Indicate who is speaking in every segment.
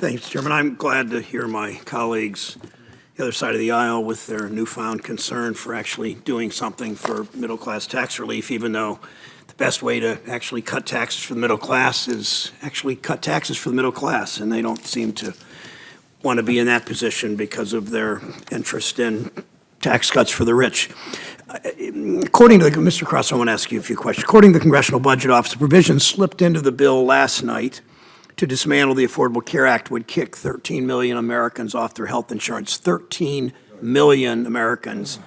Speaker 1: Thanks, Mr. Chairman. I'm glad to hear my colleagues the other side of the aisle with their newfound concern for actually doing something for middle-class tax relief, even though the best way to actually cut taxes for the middle class is actually cut taxes for the middle class, and they don't seem to want to be in that position because of their interest in tax cuts for the rich. According to Mr. Cross, I want to ask you a few questions. According to the Congressional Budget Office, the provision slipped into the bill last night to dismantle the Affordable Care Act would kick 13 million Americans off their health insurance. 13 million Americans.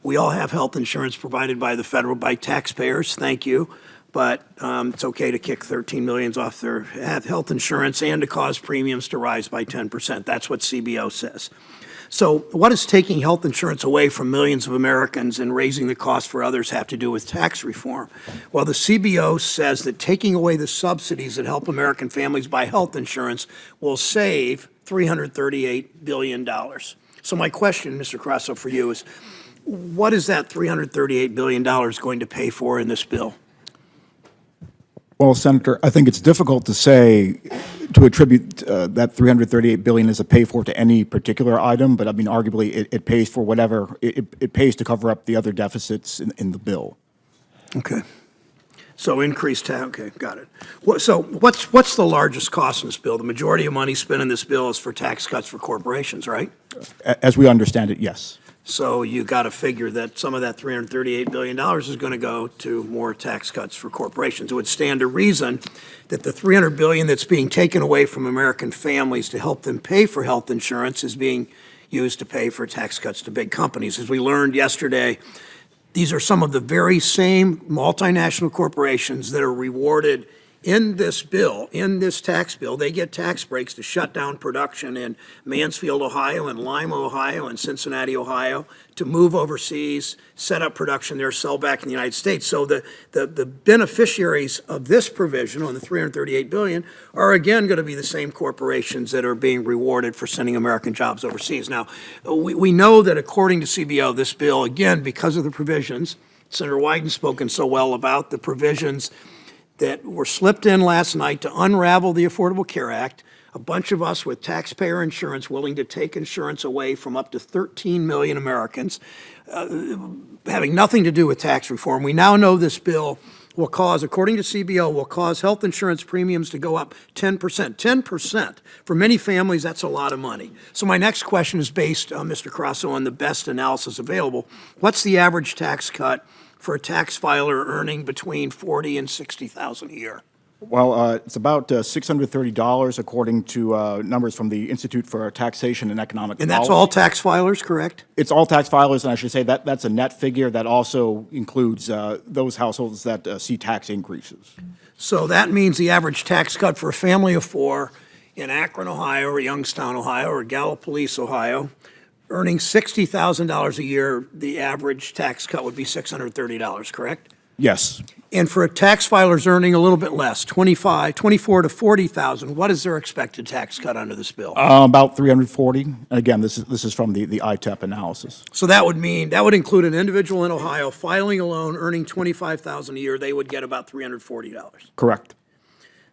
Speaker 1: We all have health insurance provided by the federal, by taxpayers, thank you. But it's okay to kick 13 million off their health insurance and to cause premiums to rise by 10%. That's what CBO says. So what does taking health insurance away from millions of Americans and raising the cost for others have to do with tax reform? Well, the CBO says that taking away the subsidies that help American families buy health insurance will save $338 billion. So my question, Mr. Crosso, for you is, what is that $338 billion going to pay for in this bill?
Speaker 2: Well, Senator, I think it's difficult to say, to attribute that $338 billion as a pay for to any particular item, but I mean, arguably, it pays for whatever, it pays to cover up the other deficits in the bill.
Speaker 1: Okay. So increased tax, okay, got it. So what's the largest cost in this bill? The majority of money spent in this bill is for tax cuts for corporations, right?
Speaker 2: As we understand it, yes.
Speaker 1: So you got to figure that some of that $338 billion is going to go to more tax cuts for corporations. It would stand to reason that the $300 billion that's being taken away from American families to help them pay for health insurance is being used to pay for tax cuts to big companies. As we learned yesterday, these are some of the very same multinational corporations that are rewarded in this bill, in this tax bill. They get tax breaks to shut down production in Mansfield, Ohio, and Lima, Ohio, and Cincinnati, Ohio, to move overseas, set up production there, sell back in the United States. So the beneficiaries of this provision on the $338 billion are again going to be the same corporations that are being rewarded for sending American jobs overseas. Now, we know that according to CBO, this bill, again, because of the provisions, Senator Wyden's spoken so well about the provisions that were slipped in last night to unravel the Affordable Care Act. A bunch of us with taxpayer insurance willing to take insurance away from up to 13 million Americans, having nothing to do with tax reform. We now know this bill will cause, according to CBO, will cause health insurance premiums to go up 10%. 10%. For many families, that's a lot of money. So my next question is based, Mr. Crosso, on the best analysis available. What's the average tax cut for a tax filer earning between $40,000 and $60,000 a year?
Speaker 2: Well, it's about $630 according to numbers from the Institute for Taxation and Economic Policy.
Speaker 1: And that's all tax filers, correct?
Speaker 2: It's all tax filers, and I should say that's a net figure that also includes those households that see tax increases.
Speaker 1: So that means the average tax cut for a family of four in Akron, Ohio, or Youngstown, Ohio, or Gallipolis, Ohio, earning $60,000 a year, the average tax cut would be $630, correct?
Speaker 2: Yes.
Speaker 1: And for a tax filer's earning a little bit less, 24 to $40,000, what is their expected tax cut under this bill?
Speaker 2: About 340. And again, this is from the ITEP analysis.
Speaker 1: So that would include an individual in Ohio filing a loan earning $25,000 a year, they would get about $340.
Speaker 2: Correct.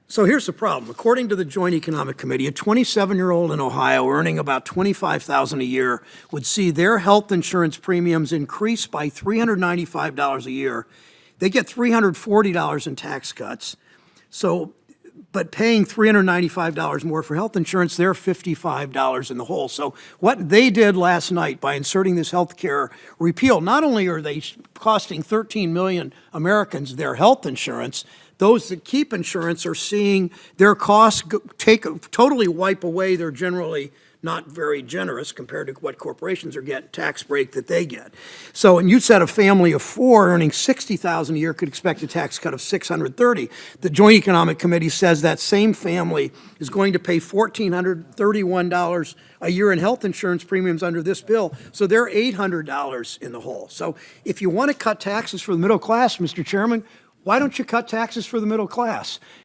Speaker 1: So here's the problem. According to the Joint Economic Committee, a 27-year-old in Ohio earning about $25,000 a year would see their health insurance premiums increase by $395 a year. They get $340 in tax cuts. So, but paying $395 more for health insurance, they're $55 in the hole. So what they did last night by inserting this health care repeal, not only are they costing 13 million Americans their health insurance, those that keep insurance are seeing their costs totally wipe away their generally not very generous compared to what corporations are getting, tax break that they get. So, and you said a family of four earning $60,000 a year could expect a tax cut of $630. The Joint Economic Committee says that same family is going to pay $1,431 a year in health insurance premiums under this bill, so they're $800 in the hole. So if you want to cut taxes for the middle class, Mr. Chairman, why don't you cut taxes for the middle class?